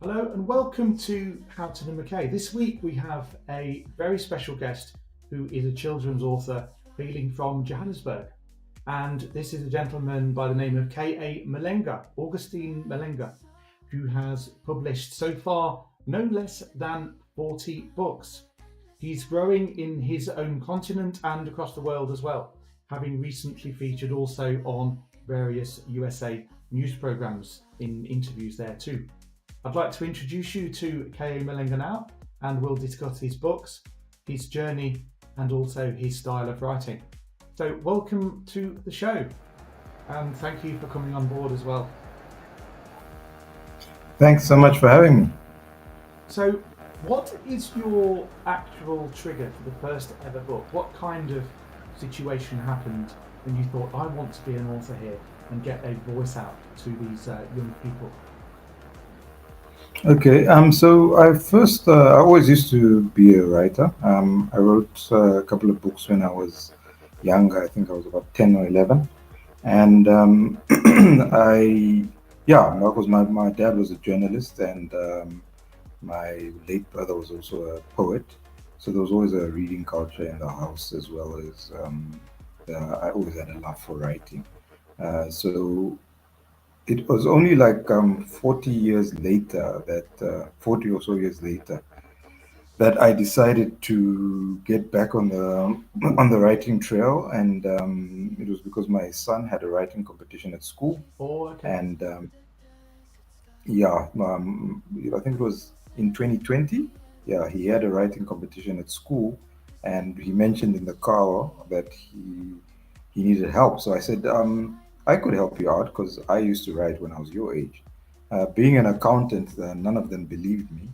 Hello and welcome to Houghton Mackay. This week we have a very special guest who is a children's author hailing from Johannesburg. And this is a gentleman by the name of K.A.MULENGA, Augustine Malenga, who has published so far no less than 40 books. He's growing in his own continent and across the world as well, having recently featured also on various USA news programs in interviews there too. I'd like to introduce you to K.A.MULENGA now, and we'll discuss his books, his journey, and also his style of writing. So, welcome to the show, and thank you for coming on board as well. Thanks so much for having me. So, what is your actual trigger for the first ever book? What kind of situation happened when you thought, I want to be an author here and get a voice out to these young people? Okay, so I always used to be a writer. I wrote a couple of books when I was younger. I think I was about 10 or 11. And because my dad was a journalist and my late brother was also a poet. So there was always a reading culture in the house as well as I always had a love for writing. So it was only like 40 years later 40 or so years later that I decided to get back on the on the writing trail, and it was because my son had a writing competition at school, Oh, okay. and yeah, I think it was in 2020. Yeah, he had a writing competition at school, and he mentioned in the car that he needed help. So I said, I could help you out because I used to write when I was your age. Being an accountant, none of them believed me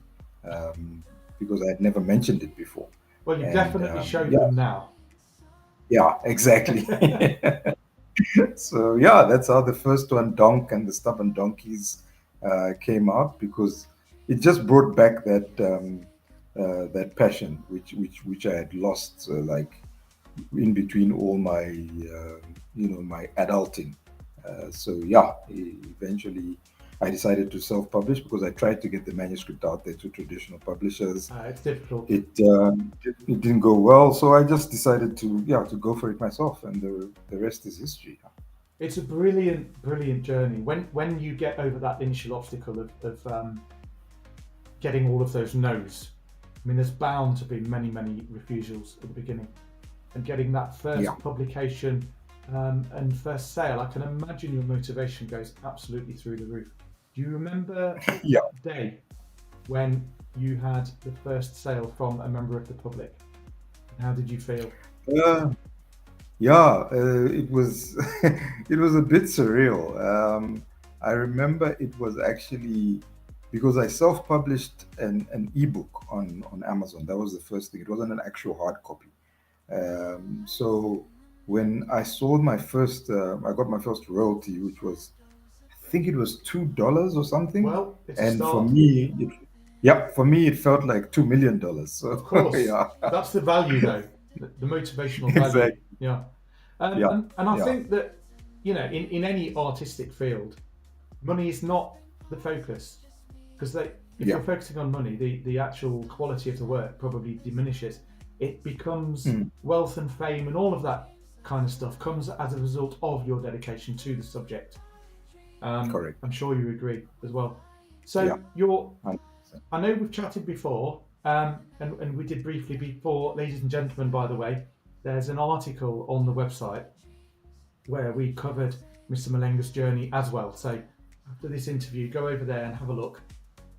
because I had never mentioned it before. Well, you And definitely showed yeah, them now. yeah, exactly. So yeah, that's how the first one, Donk and the Stubborn Donkeys, came out because it just brought back that passion which I had lost, like in between all my my adulting. So yeah, eventually I decided to self-publish because I tried to get the manuscript out there to traditional publishers. It's difficult. It didn't go well, so I just decided to go for it myself, and the rest is history. It's a brilliant, brilliant journey. When you get over that initial obstacle of getting all of those no's, I mean, there's bound to be many, many refusals at the beginning, and getting that Yeah, first publication and first sale, I can imagine your motivation goes absolutely through the roof. Do you remember yeah. that day when you had the first sale from a member of the public? And how did you feel? Uh, yeah, it was it was a bit surreal. I remember it was actually because I self-published an ebook on Amazon. That was the first thing. It wasn't an actual hard copy. So when I got my first royalty, which was, I think it was $2 or something, Well, it's a and start. for me, it felt like $2 million. Of So course, yeah, that's the value, though, the motivational value. exactly. Yeah, Yeah, and I yeah, think that in any artistic field, money is not the focus because if yeah. you're focusing on money, the actual quality of the work probably diminishes. It becomes Mm, wealth and fame and all of that kind of stuff comes as a result of your dedication to the subject. correct. I'm sure you agree as well. Yeah. So you're 100%. I know we've chatted before, and we did briefly before, ladies and gentlemen, by the way, there's an article on the website where we covered Mr. Malenga's journey as well. So after this interview, go over there and have a look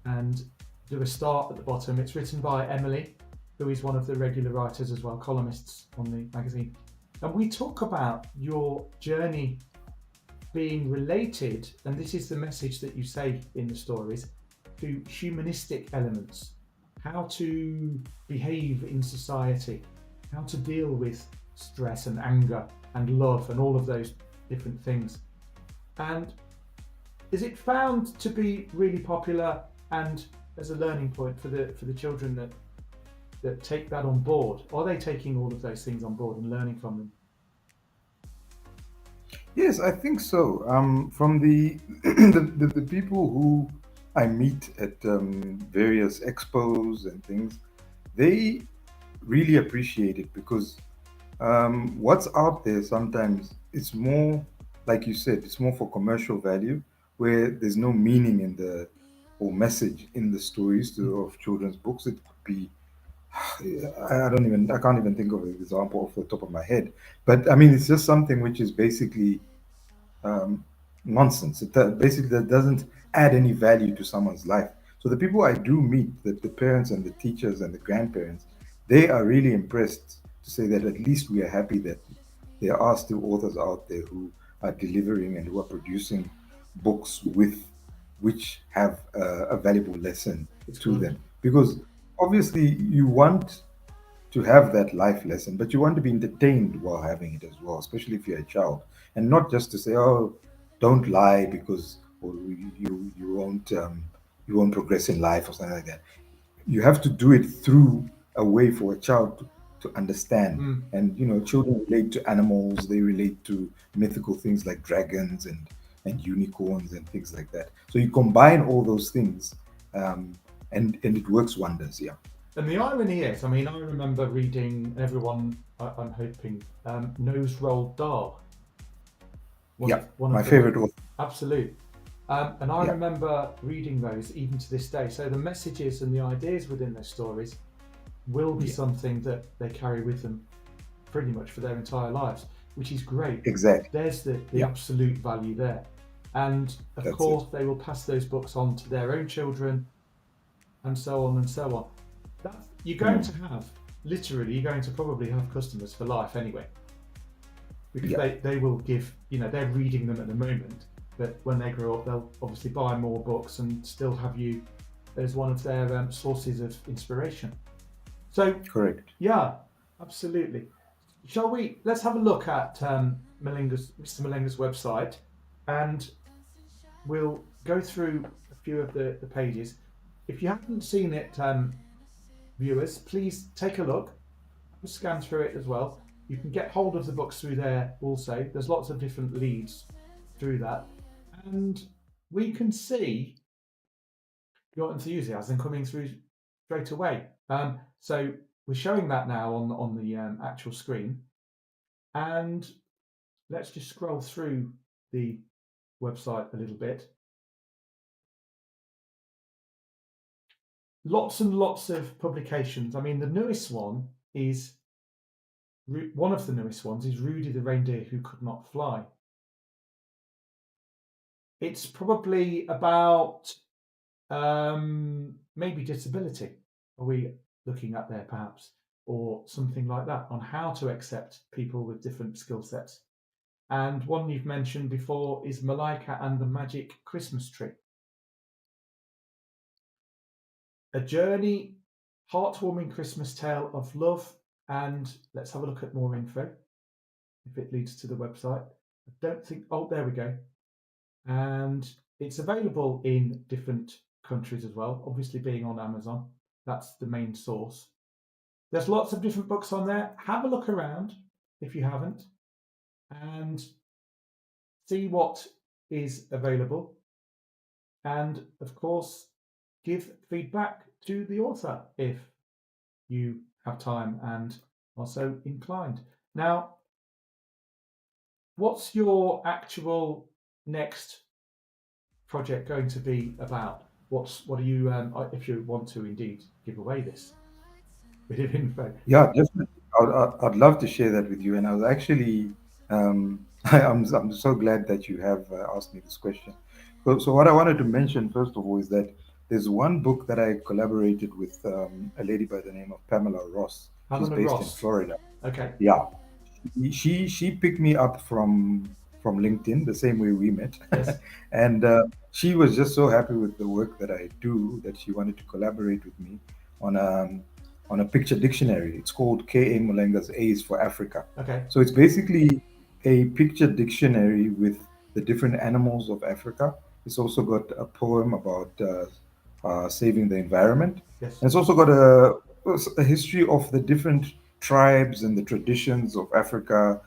and do a start at the bottom. It's written by Emily, who is one of the regular writers as well, columnists on the magazine. And we talk about your journey being related, and this is the message that you say in the stories, to humanistic elements, how to behave in society, how to deal with stress and anger and love and all of those different things. And is it found to be really popular and as a learning point for the children that take that on board? Are they taking all of those things on board and learning from them? Yes, I think so. From the, the people who I meet at various expos and things, they really appreciate it because what's out there sometimes it's more, like you said, it's more for commercial value, where there's no meaning in the or message in the stories of children's books. It could be I can't even think of an example off the top of my head, but I mean it's just something which is basically um, nonsense. Basically that doesn't add any value to someone's life. So the people I do meet, the parents and the teachers and the grandparents, they are really impressed to say that at least we are happy that there are still authors out there who are delivering and who are producing books with which have a valuable lesson It's to good. them. Because obviously you want to have that life lesson, but you want to be entertained while having it as well, especially if you're a child, and not just to say, "Oh, don't lie because or you won't progress in life" or something like that. You have to do it through a way for a child to understand. Mm. And children relate to animals; they relate to mythical things like dragons and unicorns and things like that. So you combine all those things, um, and it works wonders. Yeah, And the irony is, I mean, I remember reading everyone. I'm hoping Nose Rolled Dahl, yeah. one My of the favorite author. absolute. And I Yeah. remember reading those even to this day. So the messages and the ideas within those stories will be Yeah, something that they carry with them pretty much for their entire lives, which is great. exactly. There's the Yeah, absolute value there. And of that's it. course, they will pass those books on to their own children and so on and so on. You're going Mm. to have, literally, you're going to probably have customers for life anyway, because Yeah, they will give, they're reading them at the moment, but when they grow up, they'll obviously buy more books and still have you as one of their sources of inspiration. So, correct. yeah, absolutely. Shall we? Let's have a look at Mr. Malenga's website, and we'll go through a few of the pages. If you haven't seen it, viewers, please take a look, scan through it as well. You can get hold of the books through there also. There's lots of different leads through that, and we can see your enthusiasm coming through straight away. So we're showing that now on the actual screen, and let's just scroll through the website a little bit. Lots and lots of publications. I mean, the newest one is one of the newest ones is Rudy the Reindeer Who Could Not Fly. It's probably about maybe disability. Are we looking at there perhaps, or something like that, on how to accept people with different skill sets? And one you've mentioned before is Malika and the Magic Christmas Tree. A journey, heartwarming Christmas tale of love. And let's have a look at more info if it leads to the website. I don't think, oh, there we go. And it's available in different countries as well, obviously being on Amazon. That's the main source. There's lots of different books on there. Have a look around if you haven't and see what is available. And of course, give feedback to the author if you have time and are so inclined. Now, what's your actual next project going to be about? What are you, if you want to indeed give away this bit of info? Yeah, definitely. I'd love to share that with you. And I was actually, I'm so glad that you have asked me this question. So what I wanted to mention first of all is that there's one book that I collaborated with a lady by the name of Pamela Ross. She's Pamela based in Ross. Florida. Okay. Yeah, she picked me up from LinkedIn the same way we met, Yes. and she was just so happy with the work that I do that she wanted to collaborate with me on a picture dictionary. It's called K.A. Mulenga's A is for Africa. Okay. So it's basically a picture dictionary with the different animals of Africa. It's also got a poem about saving the environment. Yes. And it's also got a history of the different tribes and the traditions of Africa,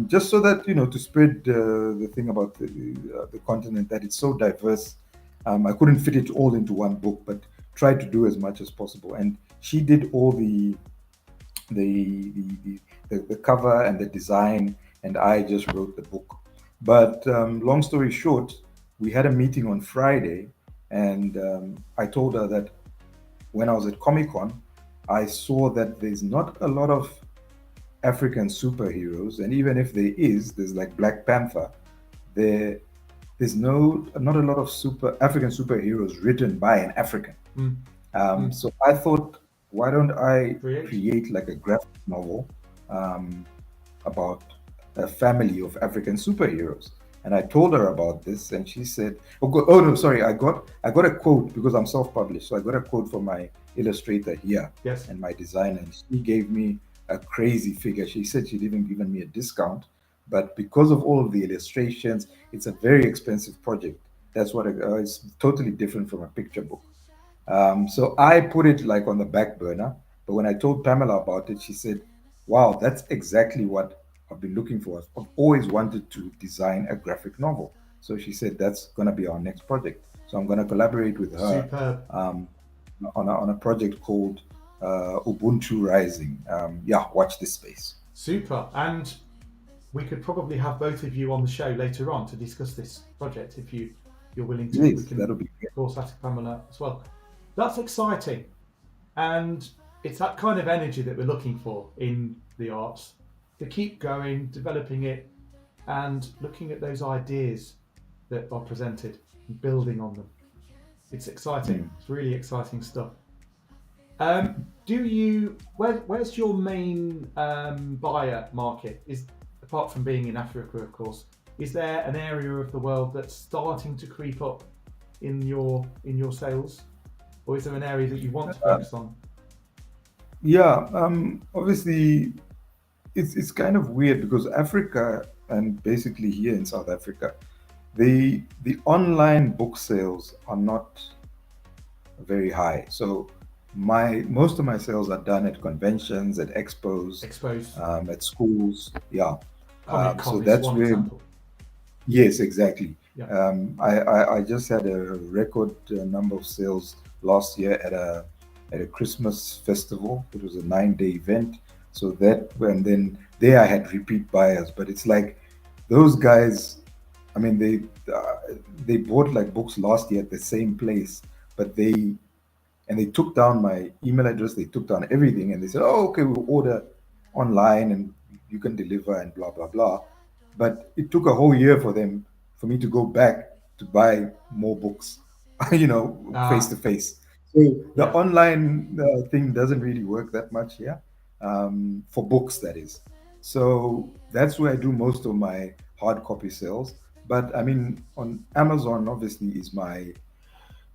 just so that to spread the thing about the continent, that it's so diverse I couldn't fit it all into one book, but tried to do as much as possible. And she did all the cover and the design, and I just wrote the book. But long story short, we had a meeting on Friday, and I told her that when I was at Comic Con, I saw that there's not a lot of African superheroes, and even if there is, there's like Black Panther. There, there's not a lot of super African superheroes written by an African. Mm. So I thought, why don't I Create. create like a graphic novel um, about a family of African superheroes? And I told her about this, and she said, oh no, sorry, I got a quote because I'm self-published, so I got a quote from my illustrator here Yes. and my designer, and she gave me a crazy figure. She said she'd even given me a discount, but because of all of the illustrations, it's a very expensive project. That's what it's totally different from a picture book. So I put it like on the back burner. But when I told Pamela about it, she said, "Wow, that's exactly what I've been looking for. I've always wanted to design a graphic novel." So she said that's going to be our next project. So I'm going to collaborate with her Superb. um, on a project called Ubuntu Rising. Yeah, watch this space. Super. And we could probably have both of you on the show later on to discuss this project if you're willing to. We Yes, can, that'll be great. of course, ask Pamela as well. That's exciting. And it's that kind of energy that we're looking for in the arts, to keep going, developing it, and looking at those ideas that are presented and building on them. It's exciting. It's really exciting stuff. Where's your main buyer market? Is, apart from being in Africa, of course, is there an area of the world that's starting to creep up in your sales, or is there an area that you want to focus on? Yeah, obviously, it's kind of weird because Africa and basically here in South Africa, the online book sales are not very high. So my most of my sales are done at conventions, at expos, Expose. at schools. Yeah. Comic So Con is that's one where, example. yes, exactly. Yeah. I just had a record number of sales last year at a Christmas festival. It was a 9-day event. So that, and then there I had repeat buyers, but it's like those guys. I mean, they bought like books last year at the same place, but they took down my email address, they took down everything, and they said, "Oh, okay, we'll order online and you can deliver and blah blah blah." But it took a whole year for me to go back to buy more books, face to face. So the Yeah. online thing doesn't really work that much here, for books, that is. So that's where I do most of my hard copy sales. But I mean, on Amazon, obviously, is my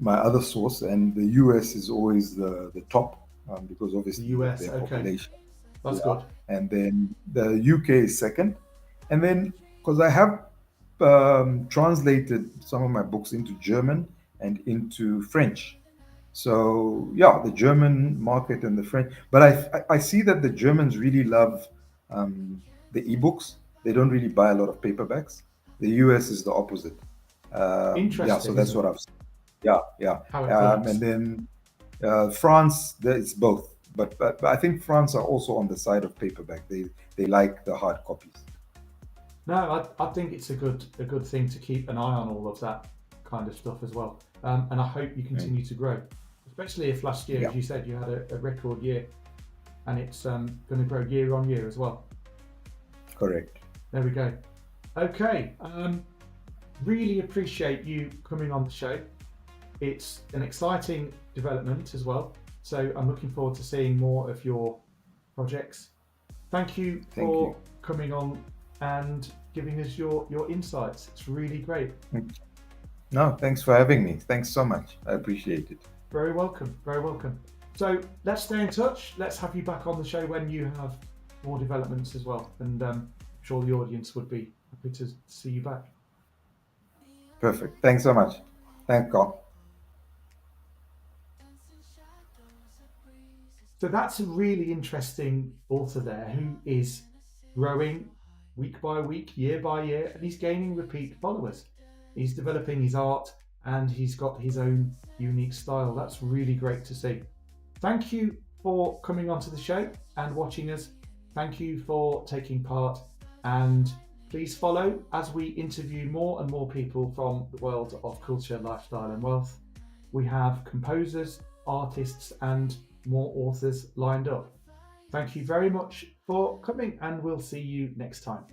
other source, and the US is always the top, because The obviously of US. their Okay, population. that's Yeah, good. and then the UK is second, and then because I have translated some of my books into German and into French. So yeah, the German market and the French, but I see that the Germans really love the ebooks. They don't really buy a lot of paperbacks. The US is the opposite. Yeah, so Interesting, that's isn't what it? I've seen. Yeah, yeah. How it works. And then France, it's both. But I think France are also on the side of paperback. They like the hard copies. No, I think it's a good thing to keep an eye on all of that kind of stuff as well. And I hope you Right. continue to grow, especially if last year, Yeah, as you said, you had a record year, and it's going to grow year on year as well. correct. There we go. Okay. Really appreciate you coming on the show. It's an exciting development as well. So I'm looking forward to seeing more of your projects. Thank you Thank you. for coming on and giving us your insights. It's really great. No, thanks for having me. Thanks so much. I appreciate it. Very welcome. Very welcome. So let's stay in touch. Let's have you back on the show when you have more developments as well. And I'm sure the audience would be happy to see you back. Perfect. Thanks so much. Thank God. So that's a really interesting author there who is growing week by week, year by year, and he's gaining repeat followers. He's developing his art, and he's got his own unique style. That's really great to see. Thank you for coming onto the show and watching us. Thank you for taking part, and please follow as we interview more and more people from the world of culture, lifestyle and wealth. We have composers, artists and more authors lined up. Thank you very much for coming, and we'll see you next time.